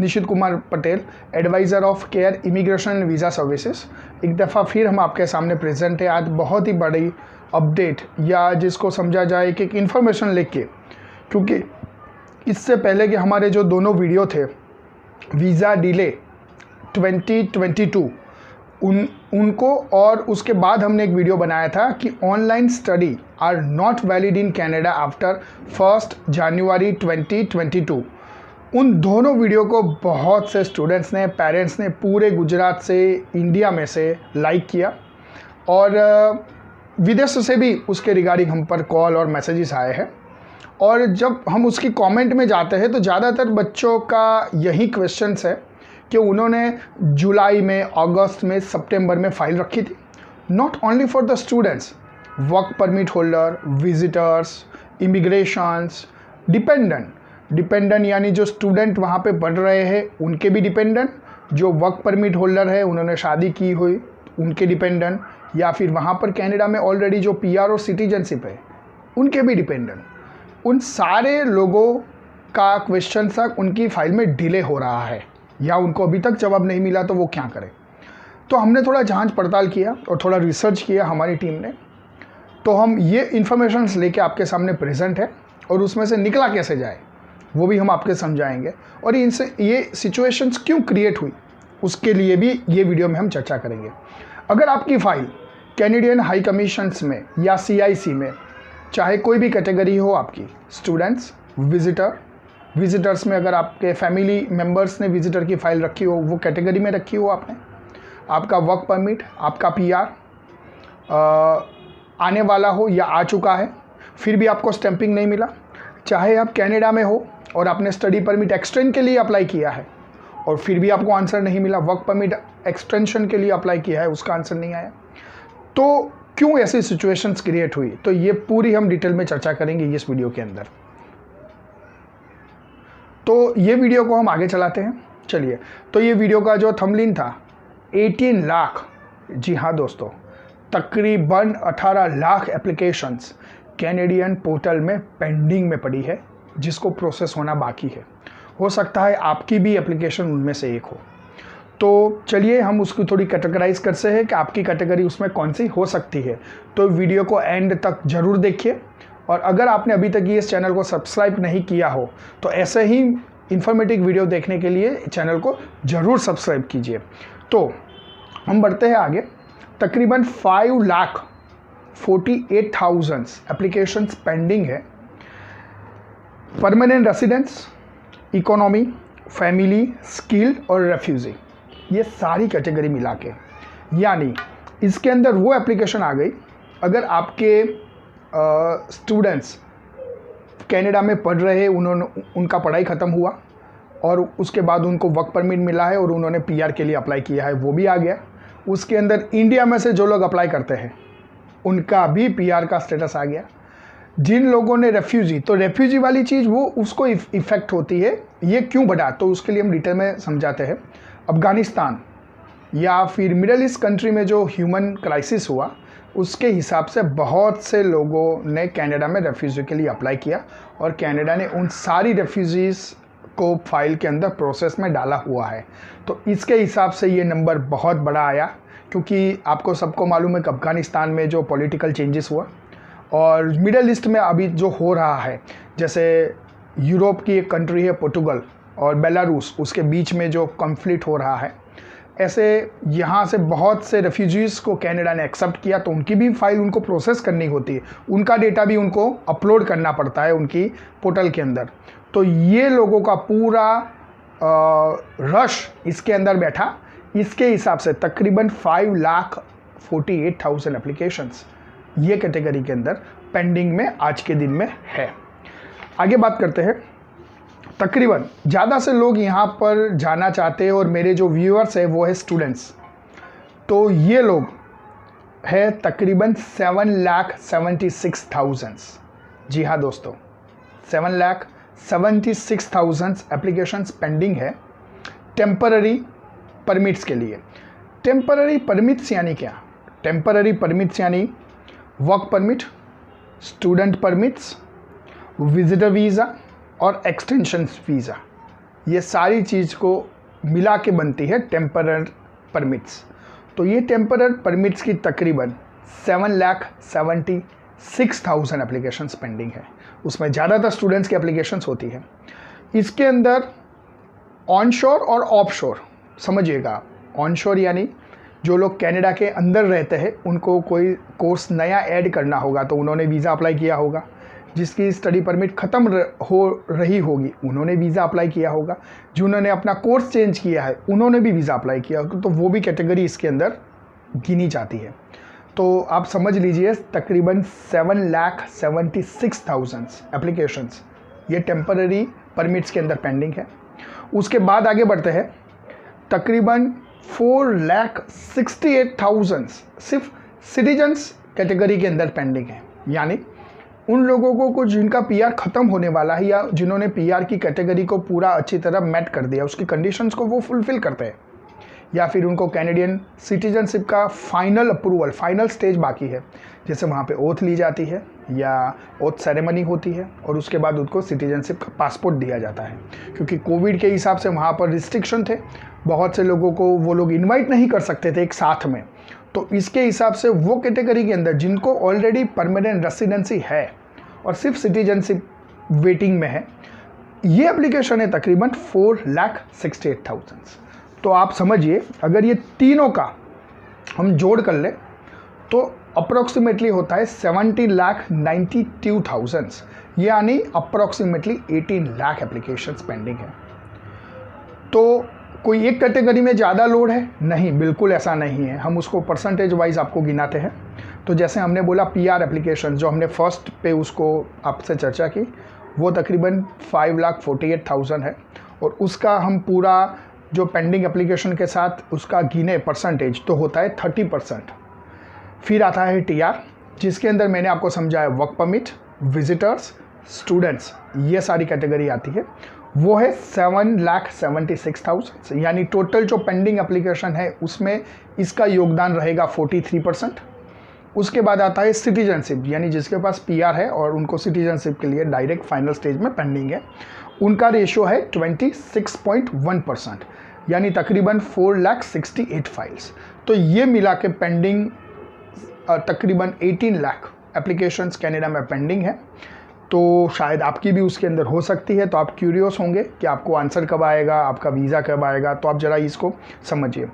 Nishit Kumar Patel, advisor of care immigration and visa services. एक दफ़ा फिर हम आपके सामने प्रेजेंट है। आज बहुत ही बड़ी अपडेट या जिसको समझा जाए कि एक इन्फॉर्मेशन लेके, क्योंकि इससे पहले कि हमारे जो दोनों वीडियो थे वीज़ा डिले 2022 उनको और उसके बाद हमने एक वीडियो बनाया था कि online study are not valid in Canada after 1 January 2022। उन दोनों वीडियो को बहुत से स्टूडेंट्स ने, पेरेंट्स ने पूरे गुजरात से, इंडिया में से लाइक किया और विदेश से भी उसके रिगार्डिंग हम पर कॉल और मैसेजेस आए हैं। और जब हम उसकी कमेंट में जाते हैं तो ज़्यादातर बच्चों का यही क्वेश्चंस है कि उन्होंने जुलाई में, अगस्त में, सितंबर में फ़ाइल रखी थी। Not only for the students, work permit holder, visitors, immigrations, dependent यानी जो स्टूडेंट वहाँ पे पढ़ रहे हैं उनके भी डिपेंडेंट, जो वर्क परमिट होल्डर है उन्होंने शादी की हुई उनके डिपेंडेंट, या फिर वहाँ पर कनाडा में ऑलरेडी जो PR और सिटीजनशिप है उनके भी डिपेंडेंट। उन सारे लोगों का क्वेश्चन तक उनकी फ़ाइल में डिले हो रहा है या उनको अभी तक जवाब नहीं मिला, तो वो क्या करें। तो हमने थोड़ा जांच पड़ताल किया और थोड़ा रिसर्च किया हमारी टीम ने। तो हम ये इन्फॉर्मेशंस लेके आपके सामने प्रेजेंट है और उसमें से निकला कैसे जाए वो भी हम आपके समझाएंगे, और इनसे ये सिचुएशंस क्यों क्रिएट हुई उसके लिए भी ये वीडियो में हम चर्चा करेंगे। अगर आपकी फ़ाइल कैनेडियन हाई कमीशंस में या CIC में, चाहे कोई भी कैटेगरी हो आपकी, स्टूडेंट्स, विजिटर्स में अगर आपके फैमिली मेम्बर्स ने विजिटर की फ़ाइल रखी हो, वो कैटेगरी में रखी हो आपने, आपका वर्क परमिट, आपका PR आने वाला हो या आ चुका है, फिर भी आपको स्टैंपिंग नहीं मिला, चाहे आप कनाडा में हो और आपने स्टडी परमिट एक्सटेंड के लिए अप्लाई किया है और फिर भी आपको आंसर नहीं मिला, वर्क परमिट एक्सटेंशन के लिए अप्लाई किया है उसका आंसर नहीं आया, तो क्यों ऐसी सिचुएशंस क्रिएट हुई, तो ये पूरी हम डिटेल में चर्चा करेंगे इस वीडियो के अंदर। तो ये वीडियो को हम आगे चलाते हैं। चलिए, तो ये वीडियो का जो थंबनेल था 18 लाख, जी हाँ दोस्तों, तकरीबन 18 लाख एप्लीकेशंस कैनेडियन पोर्टल में पेंडिंग में पड़ी है जिसको प्रोसेस होना बाकी है। हो सकता है आपकी भी एप्लीकेशन उनमें से एक हो। तो चलिए हम उसको थोड़ी कैटेगराइज करते हैं कि आपकी कैटेगरी उसमें कौन सी हो सकती है। तो वीडियो को एंड तक ज़रूर देखिए, और अगर आपने अभी तक ये इस चैनल को सब्सक्राइब नहीं किया हो तो ऐसे ही इन्फॉर्मेटिव वीडियो देखने के लिए चैनल को ज़रूर सब्सक्राइब कीजिए। तो हम बढ़ते हैं आगे। तकरीबन 5,48,000 एप्लीकेशंस पेंडिंग है। Permanent residents, economy, family, skilled और रेफ्यूजी, ये सारी कैटेगरी मिला के, यानी इसके अंदर वो एप्लीकेशन आ गई अगर आपके स्टूडेंट्स कनाडा में पढ़ रहे हैं, उनका पढ़ाई ख़त्म हुआ और उसके बाद उनको वर्क परमिट मिला है और उन्होंने PR के लिए अप्लाई किया है, वो भी आ गया। उसके अंदर इंडिया में से जो लोग अप्लाई करते हैं उनका भी PR का स्टेटस आ गया। जिन लोगों ने रेफ्यूजी, तो रेफ्यूजी वाली चीज़ वो उसको इफ़ेक्ट होती है, ये क्यों बढ़ा, तो उसके लिए हम डिटेल में समझाते हैं। अफ़गानिस्तान या फिर मिडल ईस्ट कंट्री में जो ह्यूमन क्राइसिस हुआ उसके हिसाब से बहुत से लोगों ने कनाडा में रेफ्यूजी के लिए अप्लाई किया और कनाडा ने उन सारी रेफ्यूजीज़ को फाइल के अंदर प्रोसेस में डाला हुआ है। तो इसके हिसाब से ये नंबर बहुत बड़ा आया, क्योंकि आपको सबको मालूम है कि अफ़गानिस्तान में जो पॉलिटिकल चेंजेस हुआ और मिडल ईस्ट में अभी जो हो रहा है, जैसे यूरोप की एक कंट्री है पोर्टुगल और बेलारूस, उसके बीच में जो कॉन्फ्लिक्ट हो रहा है, ऐसे यहाँ से बहुत से रेफ्यूजीज़ को कनाडा ने एक्सेप्ट किया, तो उनकी भी फाइल उनको प्रोसेस करनी होती है, उनका डेटा भी उनको अपलोड करना पड़ता है उनकी पोर्टल के अंदर। तो ये लोगों का पूरा रश इसके अंदर बैठा, इसके हिसाब से तकरीबन 5,48,000 एप्लीकेशंस ये कैटेगरी के अंदर पेंडिंग में आज के दिन में है। आगे बात करते हैं। तकरीबन ज़्यादा से लोग यहाँ पर जाना चाहते हैं और मेरे जो व्यूअर्स है वो है स्टूडेंट्स, तो ये लोग है तकरीबन 7,76,000। जी हाँ दोस्तों, 7,76,000 एप्लीकेशंस पेंडिंग है टेम्पररी परमिट्स के लिए। टेम्पररी परमिट्स यानी क्या? टेम्पररी परमिट्स यानी work permit, student permits, visitor visa और एक्सटेंशन वीज़ा, ये सारी चीज़ को मिला के बनती है टेम्परर परमिट्स। तो ये टेम्परर परमिट्स की तकरीबन 7,76,000 एप्लीकेशंस पेंडिंग है। उसमें ज़्यादातर स्टूडेंट्स की एप्लीकेशंस होती है। इसके अंदर ऑनशोर और ऑफशोर समझिएगा। ऑनशोर यानी जो लोग कनाडा के अंदर रहते हैं उनको कोई कोर्स नया ऐड करना होगा तो उन्होंने वीज़ा अप्लाई किया होगा। जिसकी स्टडी परमिट ख़त्म हो रही होगी उन्होंने वीज़ा अप्लाई किया होगा। जिन्होंने अपना कोर्स चेंज किया है उन्होंने भी वीज़ा अप्लाई किया होगा, तो वो भी कैटेगरी इसके अंदर गिनी जाती है। तो आप समझ लीजिए तकरीबन 7,76,000 एप्लीकेशंस ये टेम्पररी परमिट्स के अंदर पेंडिंग है। उसके बाद आगे बढ़ते हैं, तकरीबन 4,68,000 सिर्फ सिटीजन्स कैटेगरी के अंदर पेंडिंग है। यानी उन लोगों को जिनका पीआर ख़त्म होने वाला है या जिन्होंने पीआर की कैटेगरी को पूरा अच्छी तरह मेट कर दिया, उसकी कंडीशंस को वो फुलफ़िल करते हैं, या फिर उनको कैनेडियन सिटीजनशिप का फाइनल अप्रूवल, फाइनल स्टेज बाकी है, जैसे वहाँ पे ओथ ली जाती है या ओथ सेरेमनी होती है और उसके बाद उनको सिटीजनशिप का पासपोर्ट दिया जाता है। क्योंकि कोविड के हिसाब से वहाँ पर रिस्ट्रिक्शन थे, बहुत से लोगों को वो लोग इन्वाइट नहीं कर सकते थे एक साथ में। तो इसके हिसाब से वो कैटेगरी के अंदर जिनको ऑलरेडी परमानेंट रेसिडेंसी है और सिर्फ सिटीजनशिप वेटिंग में है, ये एप्लीकेशन है तकरीबन 4,68,000। तो आप समझिए अगर ये तीनों का हम जोड़ कर ले तो अप्रॉक्सीमेटली होता है 70,92,000, यानी अप्रॉक्सीमेटली 18 लाख एप्लीकेशंस पेंडिंग है। तो कोई एक कैटेगरी में ज़्यादा लोड है? नहीं, बिल्कुल ऐसा नहीं है। हम उसको परसेंटेज वाइज आपको गिनाते हैं। तो जैसे हमने बोला पीआर एप्लीकेशन जो हमने फर्स्ट पे उसको आपसे चर्चा की, वो तकरीबन 5,48,000 है और उसका हम पूरा जो पेंडिंग एप्लीकेशन के साथ उसका गिने परसेंटेज तो होता है 30%। फिर आता है टीआर, जिसके अंदर मैंने आपको समझाया वर्क परमिट, विजिटर्स, स्टूडेंट्स, ये सारी कैटेगरी आती है। वो है 7,76,000, यानी टोटल जो पेंडिंग एप्लीकेशन है उसमें इसका योगदान रहेगा 43%। उसके बाद आता है सिटीजनशिप, यानी जिसके पास पीआर है और उनको सिटीजनशिप के लिए डायरेक्ट फाइनल स्टेज में पेंडिंग है, उनका रेशियो है 26.1%, यानी तकरीबन 4,68,000 फाइल्स। तो ये मिला के पेंडिंग तकरीबन 18 लाख एप्लीकेशंस कनाडा में पेंडिंग है। तो शायद आपकी भी उसके अंदर हो सकती है। तो आप क्यूरियस होंगे कि आपको आंसर कब आएगा, आपका वीज़ा कब आएगा, तो आप ज़रा इसको समझिए।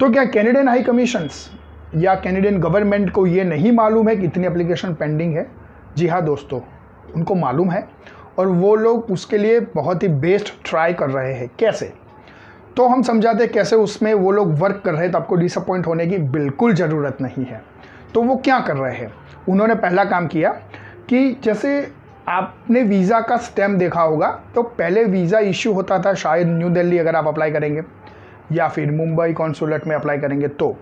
तो क्या कैनेडियन हाई कमीशंस या कैनेडियन गवर्नमेंट को ये नहीं मालूम है कि इतनी एप्लीकेशन पेंडिंग है? जी हाँ दोस्तों, उनको मालूम है और वो लोग उसके लिए बहुत ही बेस्ट ट्राई कर रहे हैं। कैसे? तो हम समझाते हैं कैसे उसमें वो लोग वर्क कर रहे हैं, तो आपको डिसअपॉइंट होने की बिल्कुल ज़रूरत नहीं है। तो वो क्या कर रहे हैं? उन्होंने पहला काम किया कि जैसे आपने वीज़ा का स्टैम्प देखा होगा, तो पहले वीज़ा इश्यू होता था शायद न्यू दिल्ली अगर आप अप्लाई करेंगे या फिर मुंबई कॉन्सुलेट में अप्लाई करेंगे। तो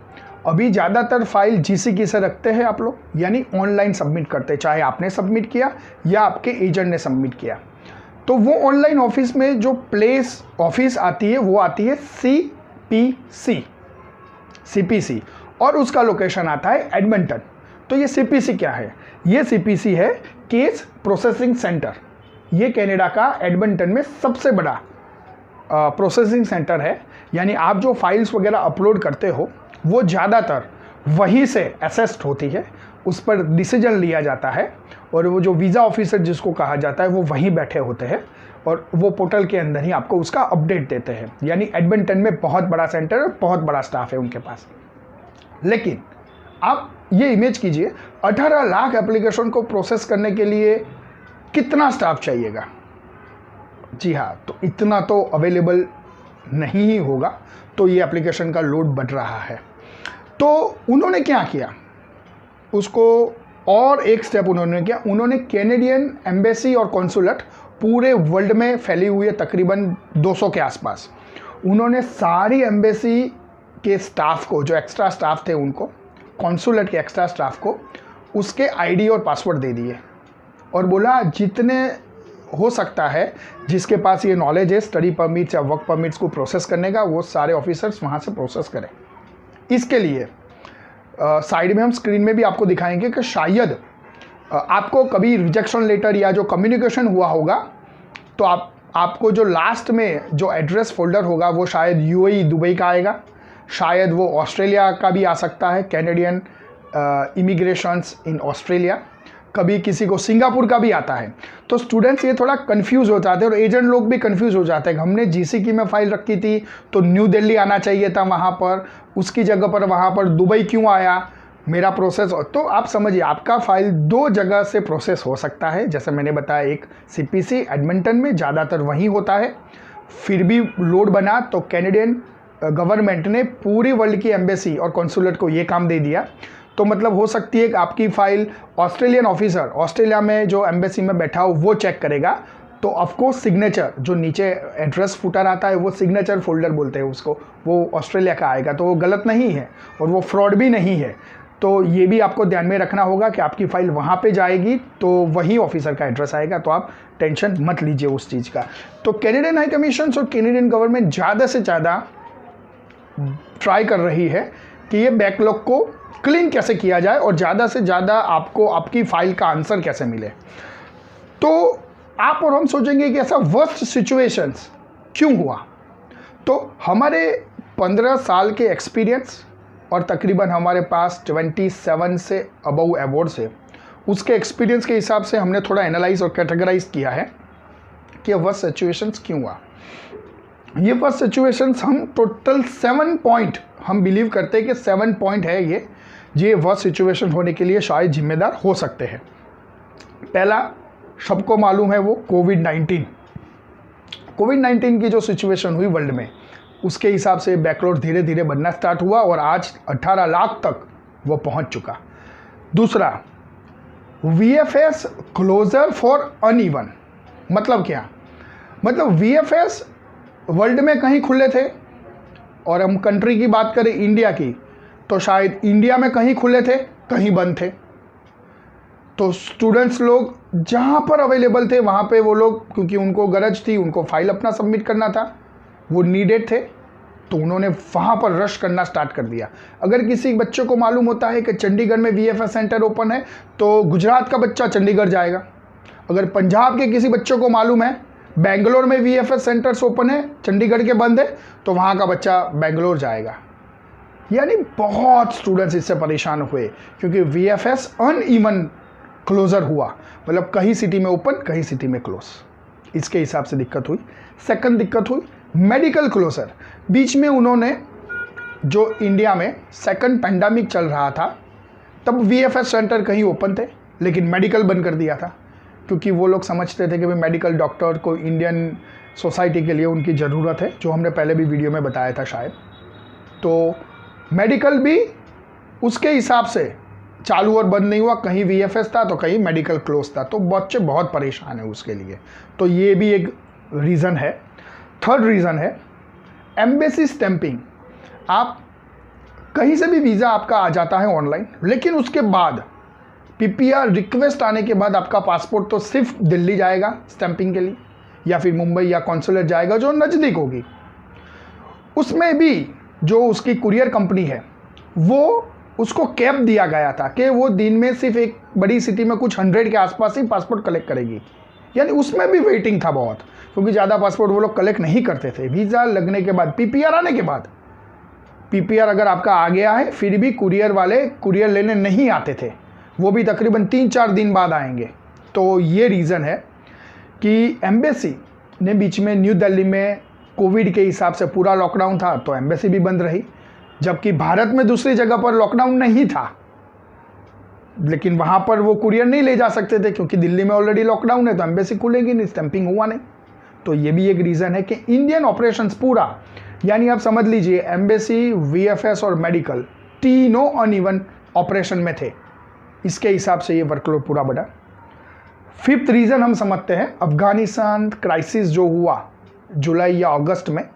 अभी ज़्यादातर फाइल जीसीकी से रखते हैं आप लोग, यानी ऑनलाइन सबमिट करते हैं, चाहे आपने सबमिट किया या आपके एजेंट ने सबमिट किया। तो वो ऑनलाइन ऑफिस में जो प्लेस ऑफिस आती है वो आती है CPC और उसका लोकेशन आता है एडमंटन। तो ये CPC क्या है? ये CPC है केस प्रोसेसिंग सेंटर। ये कनाडा का एडमंटन में सबसे बड़ा प्रोसेसिंग सेंटर है। यानी आप जो फाइल्स वगैरह अपलोड करते हो वो ज़्यादातर वहीं से असेस्ड होती है, उस पर डिसीजन लिया जाता है और वो जो वीज़ा ऑफिसर जिसको कहा जाता है वो वहीं बैठे होते हैं और वो पोर्टल के अंदर ही आपको उसका अपडेट देते हैं। यानी एडमंटन में बहुत बड़ा सेंटर है, बहुत बड़ा स्टाफ है उनके पास। लेकिन आप ये इमेज कीजिए, 18 लाख एप्लीकेशन को प्रोसेस करने के लिए कितना स्टाफ चाहिएगा? जी हाँ, तो इतना तो अवेलेबल नहीं ही होगा, तो ये एप्लीकेशन का लोड बढ़ रहा है। तो उन्होंने क्या किया, उसको और एक स्टेप उन्होंने किया, उन्होंने कैनेडियन एम्बेसी और कॉन्सुलेट पूरे वर्ल्ड में फैली हुई है तकरीबन 200 के आसपास। उन्होंने सारी एम्बेसी के स्टाफ को, जो एक्स्ट्रा स्टाफ थे उनको, कॉन्सुलेट के एक्स्ट्रा स्टाफ को उसके आईडी और पासवर्ड दे दिए और बोला जितने हो सकता है जिसके पास ये नॉलेज है स्टडी परमिट्स या वर्क परमिट्स को प्रोसेस करने का, वो सारे ऑफिसर्स वहाँ से प्रोसेस करें। इसके लिए साइड में हम स्क्रीन में भी आपको दिखाएंगे कि शायद आपको कभी रिजेक्शन लेटर या जो कम्युनिकेशन हुआ होगा तो आपको जो लास्ट में जो एड्रेस फोल्डर होगा वो शायद यूएई दुबई का आएगा, शायद वो ऑस्ट्रेलिया का भी आ सकता है, कैनेडियन इमिग्रेशंस इन ऑस्ट्रेलिया, कभी किसी को सिंगापुर का भी आता है। तो स्टूडेंट्स ये थोड़ा कंफ्यूज हो जाते हैं और एजेंट लोग भी कंफ्यूज हो जाते हैं। हमने जीसीकी में फाइल रखी थी तो न्यू दिल्ली आना चाहिए था, वहाँ पर उसकी जगह पर वहाँ पर दुबई क्यों आया, मेरा प्रोसेस। तो आप समझिए आपका फाइल 2 जगह से प्रोसेस हो सकता है। जैसे मैंने बताया, एक सीपीसी एडमिंटन में ज़्यादातर वहीं होता है, फिर भी लोड बना तो कैनेडियन गवर्नमेंट ने पूरी वर्ल्ड की एम्बेसी और कॉन्सुलेट को ये काम दे दिया। तो मतलब हो सकती है कि आपकी फ़ाइल ऑस्ट्रेलियन ऑफिसर ऑस्ट्रेलिया में जो एम्बेसी में बैठा हो वो चेक करेगा, तो ऑफकोर्स सिग्नेचर जो नीचे एड्रेस फुटर आता है वो सिग्नेचर फोल्डर बोलते हैं उसको, वो ऑस्ट्रेलिया का आएगा, तो वो गलत नहीं है और वो फ्रॉड भी नहीं है। तो ये भी आपको ध्यान में रखना होगा कि आपकी फ़ाइल वहाँ पे जाएगी तो वही ऑफिसर का एड्रेस आएगा, तो आप टेंशन मत लीजिए उस चीज़ का। तो कैनेडियन हाई कमीशन और कैनेडियन गवर्नमेंट ज़्यादा से ज़्यादा ट्राई कर रही है कि ये बैकलॉग को क्लीन कैसे किया जाए और ज़्यादा से ज़्यादा आपको आपकी फ़ाइल का आंसर कैसे मिले। तो आप और हम सोचेंगे कि ऐसा वर्स्ट सिचुएशंस क्यों हुआ। तो हमारे 15 साल के एक्सपीरियंस और तकरीबन हमारे पास 27 से अबव अवार्ड्स है, उसके एक्सपीरियंस के हिसाब से हमने थोड़ा एनालाइज और कैटेगराइज किया है कि वर्स्ट सिचुएशंस क्यों हुआ। ये वर्स्ट सिचुएशंस हम टोटल 7 पॉइंट हम बिलीव करते हैं कि 7 पॉइंट है ये वर्स्ट सिचुएशन होने के लिए शायद जिम्मेदार हो सकते हैं। पहला सबको मालूम है वो कोविड-19 की जो सिचुएशन हुई वर्ल्ड में, उसके हिसाब से बैकलॉग धीरे धीरे बनना स्टार्ट हुआ और आज 18 लाख तक वो पहुंच चुका। दूसरा, VFS क्लोजर फॉर अनइवन। मतलब क्या? मतलब VFS वर्ल्ड में कहीं खुले थे और हम कंट्री की बात करें इंडिया की, तो शायद इंडिया में कहीं खुले थे, कहीं बंद थे। तो स्टूडेंट्स लोग जहाँ पर अवेलेबल थे वहाँ पे वो लोग, क्योंकि उनको गरज थी, उनको फाइल अपना सबमिट करना था, वो नीडेड थे, तो उन्होंने वहाँ पर रश करना स्टार्ट कर दिया। अगर किसी बच्चे को मालूम होता है कि चंडीगढ़ में VFS सेंटर ओपन है तो गुजरात का बच्चा चंडीगढ़ जाएगा। अगर पंजाब के किसी बच्चों को मालूम है बेंगलोर में VFS सेंटर्स ओपन है, चंडीगढ़ के बंद है, तो वहाँ का बच्चा बेंगलोर जाएगा। यानी बहुत स्टूडेंट्स इससे परेशान हुए क्योंकि VFS अनइवन क्लोजर हुआ, मतलब कहीं सिटी में ओपन कहीं सिटी में क्लोज, इसके हिसाब से दिक्कत हुई। सेकंड दिक्कत हुई मेडिकल क्लोजर। बीच में उन्होंने जो इंडिया में सेकंड पैंडेमिक चल रहा था तब VFS सेंटर कहीं ओपन थे लेकिन मेडिकल बंद कर दिया था, क्योंकि वो लोग समझते थे कि भाई मेडिकल डॉक्टर को इंडियन सोसाइटी के लिए उनकी ज़रूरत है, जो हमने पहले भी वीडियो में बताया था शायद। तो मेडिकल भी उसके हिसाब से चालू और बंद नहीं हुआ, कहीं VFS था तो कहीं मेडिकल क्लोज था, तो बच्चे बहुत परेशान है उसके लिए। तो ये भी एक रीज़न है। थर्ड रीज़न है एम्बेसी स्टैंपिंग। आप कहीं से भी वीज़ा आपका आ जाता है ऑनलाइन, लेकिन उसके बाद PPR रिक्वेस्ट आने के बाद आपका पासपोर्ट तो सिर्फ दिल्ली जाएगा स्टैंपिंग के लिए, या फिर मुंबई या कॉन्सुलेट जाएगा जो नज़दीक होगी। उसमें भी जो उसकी कुरियर कंपनी है वो उसको कैप दिया गया था कि वो दिन में सिर्फ एक बड़ी सिटी में कुछ 100 के आसपास ही पासपोर्ट कलेक्ट करेगी। यानी उसमें भी वेटिंग था बहुत, क्योंकि ज़्यादा पासपोर्ट वो लोग कलेक्ट नहीं करते थे। वीज़ा लगने के बाद, PPR आने के बाद, PPR अगर आपका आ गया है फिर भी कुरियर वाले कुरियर लेने नहीं आते थे, वो भी तकरीबन 3-4 दिन बाद आएंगे। तो ये रीज़न है कि एम्बेसी ने बीच में न्यू दिल्ली में कोविड के हिसाब से पूरा लॉकडाउन था तो एम्बेसी भी बंद रही, जबकि भारत में दूसरी जगह पर लॉकडाउन नहीं था, लेकिन वहाँ पर वो कुरियर नहीं ले जा सकते थे क्योंकि दिल्ली में ऑलरेडी लॉकडाउन है, तो एम्बेसी खुलेगी नहीं, स्टैंपिंग हुआ नहीं। तो ये भी एक रीज़न है कि इंडियन ऑपरेशंस पूरा, यानी आप समझ लीजिए एम्बेसी, VFS और मेडिकल तीनों अनइवन ऑपरेशन में थे, इसके हिसाब से ये वर्कलोड पूरा बढ़ा। फिफ्थ रीज़न हम समझते हैं अफगानिस्तान क्राइसिस जो हुआ जुलाई या अगस्त में,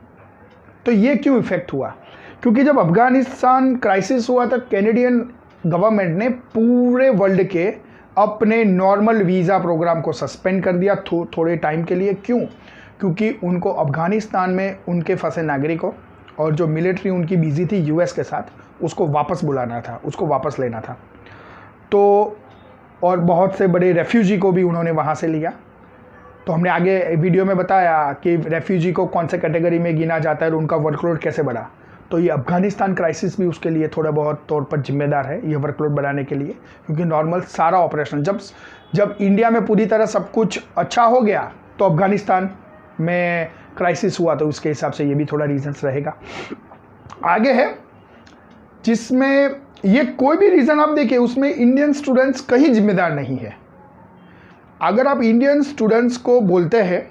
तो ये क्यों इफेक्ट हुआ? क्योंकि जब अफगानिस्तान क्राइसिस हुआ तो कैनेडियन गवर्नमेंट ने पूरे वर्ल्ड के अपने नॉर्मल वीज़ा प्रोग्राम को सस्पेंड कर दिया थोड़े टाइम के लिए। क्यों? क्योंकि उनको अफगानिस्तान में उनके फंसे नागरिकों और जो मिलिट्री उनकी बिजी थी US के साथ, उसको वापस बुलाना था, उसको वापस लेना था। तो और बहुत से बड़े रेफ्यूजी को भी उन्होंने वहाँ से लिया। तो हमने आगे वीडियो में बताया कि रेफ्यूजी को कौन से कैटेगरी में गिना जाता है और उनका वर्कलोड कैसे बढ़ा। तो ये अफगानिस्तान क्राइसिस भी उसके लिए थोड़ा बहुत तौर पर जिम्मेदार है, ये वर्कलोड बढ़ाने के लिए, क्योंकि नॉर्मल सारा ऑपरेशन जब इंडिया में पूरी तरह सब कुछ अच्छा हो गया तो अफगानिस्तान में क्राइसिस हुआ, तो उसके हिसाब से ये भी थोड़ा रीजंस रहेगा। आगे है जिसमें ये कोई भी रीज़न आप देखिए उसमें इंडियन स्टूडेंट्स कहीं जिम्मेदार नहीं है। अगर आप इंडियन स्टूडेंट्स को बोलते हैं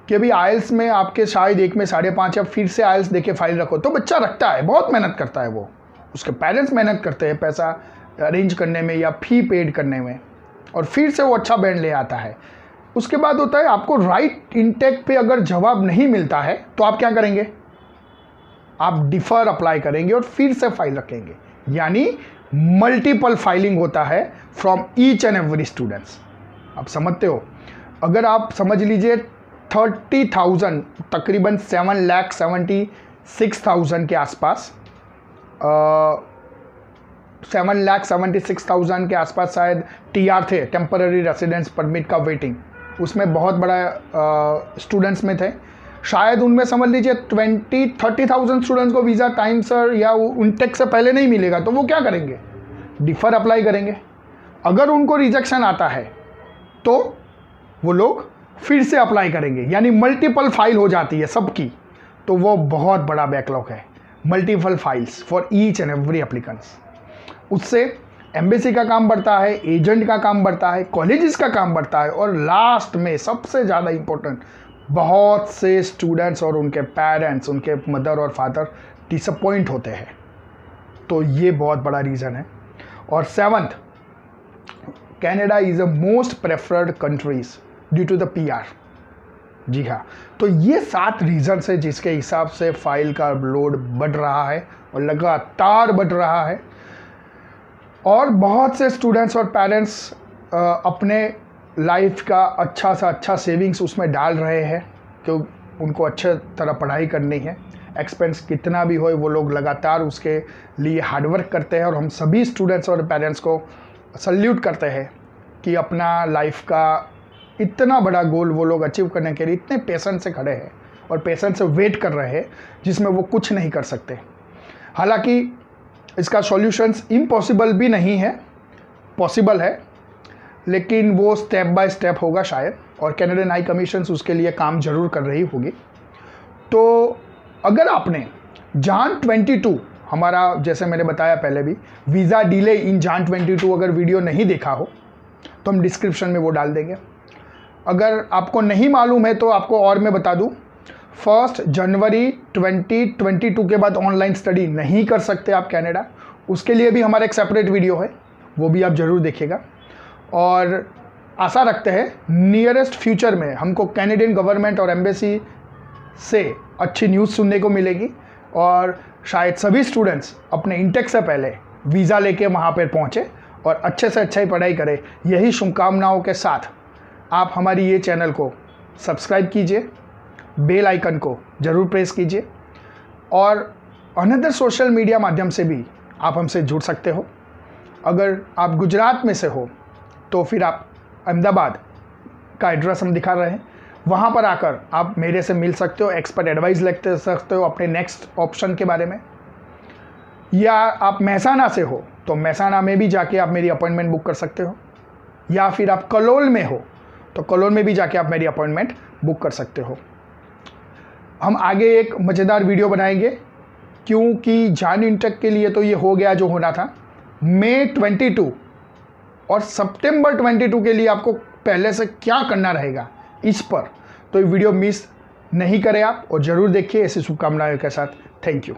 कि अभी आइल्स में आपके शायद 1 में 5.5 या फिर से आइल्स देके फाइल रखो, तो बच्चा रखता है, बहुत मेहनत करता है, वो उसके पेरेंट्स मेहनत करते हैं पैसा अरेंज करने में या फी पेड करने में, और फिर से वो अच्छा बैंड ले आता है। उसके बाद होता है आपको राइट इंटेक पे अगर जवाब नहीं मिलता है तो आप क्या करेंगे, आप डिफर अप्लाई करेंगे और फिर से फाइल रखेंगे, यानी मल्टीपल फाइलिंग होता है from each and every students. आप समझते हो, अगर आप समझ लीजिए 30,000 तकरीबन 7,76,000 के आसपास 7,76,000 के आसपास शायद TR थे, टेम्पररी रेसिडेंस परमिट का वेटिंग, उसमें बहुत बड़ा स्टूडेंट्स में थे। शायद उनमें समझ लीजिए 20-30,000 स्टूडेंट्स को वीज़ा टाइम सर या इंटेक से पहले नहीं मिलेगा, तो वो क्या करेंगे, डिफ़र अप्लाई करेंगे। अगर उनको रिजेक्शन आता है तो वो लोग फिर से अप्लाई करेंगे, यानी मल्टीपल फाइल हो जाती है सबकी, तो वो बहुत बड़ा बैकलॉग है, multiple files for each and every applicants. उससे एम्बेसी का काम बढ़ता है, एजेंट का काम बढ़ता है, कॉलेजेस का काम बढ़ता है, और लास्ट में सबसे ज़्यादा इम्पोर्टेंट, बहुत से स्टूडेंट्स और उनके पेरेंट्स, उनके मदर और फादर डिसअपॉइंट होते हैं। तो ये बहुत बड़ा रीज़न है। और 7th, Canada is a most preferred countries due to the PR। जी हाँ, तो ये 7 रीज़न्स है जिसके हिसाब से फाइल का लोड बढ़ रहा है और लगातार बढ़ रहा है। और बहुत से स्टूडेंट्स और पेरेंट्स अपने लाइफ का अच्छा सा अच्छा सेविंग्स उसमें डाल रहे हैं, क्योंकि उनको अच्छे तरह पढ़ाई करनी है। एक्सपेंस कितना भी हो वो लोग लगातार उसके लिए हार्डवर्क करते हैं, और हम सभी स्टूडेंट्स और पेरेंट्स को सल्यूट करते हैं कि अपना लाइफ का इतना बड़ा गोल वो लोग अचीव करने के लिए इतने पेशेंस से खड़े हैं और पेशेंस से वेट कर रहे हैं, जिसमें वो कुछ नहीं कर सकते। हालांकि इसका सॉल्यूशंस इम्पॉसिबल भी नहीं है, पॉसिबल है, लेकिन वो स्टेप बाय स्टेप होगा शायद, और कैनेडियन हाई कमीशंस उसके लिए काम जरूर कर रही होगी। तो अगर आपने जान 22 हमारा, जैसे मैंने बताया पहले भी, वीज़ा डिले इन जान 22 अगर वीडियो नहीं देखा हो तो हम डिस्क्रिप्शन में वो डाल देंगे। अगर आपको नहीं मालूम है तो आपको और मैं बता दूं, 1 जनवरी 2022 के बाद ऑनलाइन स्टडी नहीं कर सकते आप कनाडा, उसके लिए भी हमारा एक सेपरेट वीडियो है, वो भी आप ज़रूर देखिएगा। और आशा रखते हैं नियरेस्ट फ्यूचर में हमको कैनेडियन गवर्नमेंट और एम्बेसी से अच्छी न्यूज़ सुनने को मिलेगी, और शायद सभी स्टूडेंट्स अपने इंटेक से पहले वीज़ा लेके वहाँ पर पहुँचे और अच्छे से अच्छा ही पढ़ाई करें। यही शुभकामनाओं के साथ आप हमारी ये चैनल को सब्सक्राइब कीजिए, बेल आइकन को ज़रूर प्रेस कीजिए, और अनदर सोशल मीडिया माध्यम से भी आप हमसे जुड़ सकते हो। अगर आप गुजरात में से हो तो फिर आप अहमदाबाद का एड्रेस हम दिखा रहे हैं, वहाँ पर आकर आप मेरे से मिल सकते हो, एक्सपर्ट एडवाइस लेते सकते हो अपने नेक्स्ट ऑप्शन के बारे में। या आप मेहसाना से हो तो मेहसाना में भी जाके आप मेरी अपॉइंटमेंट बुक कर सकते हो, या फिर आप कलोल में हो तो कलोल में भी जाके आप मेरी अपॉइंटमेंट बुक कर सकते हो। हम आगे एक मज़ेदार वीडियो बनाएंगे, क्योंकि जान इंटेक के लिए तो ये हो गया जो होना था। मई 22 और सितंबर 22 के लिए आपको पहले से क्या करना रहेगा इस पर, तो ये वीडियो मिस नहीं करें आप, और ज़रूर देखिए। ऐसी शुभकामनाओं के साथ, थैंक यू।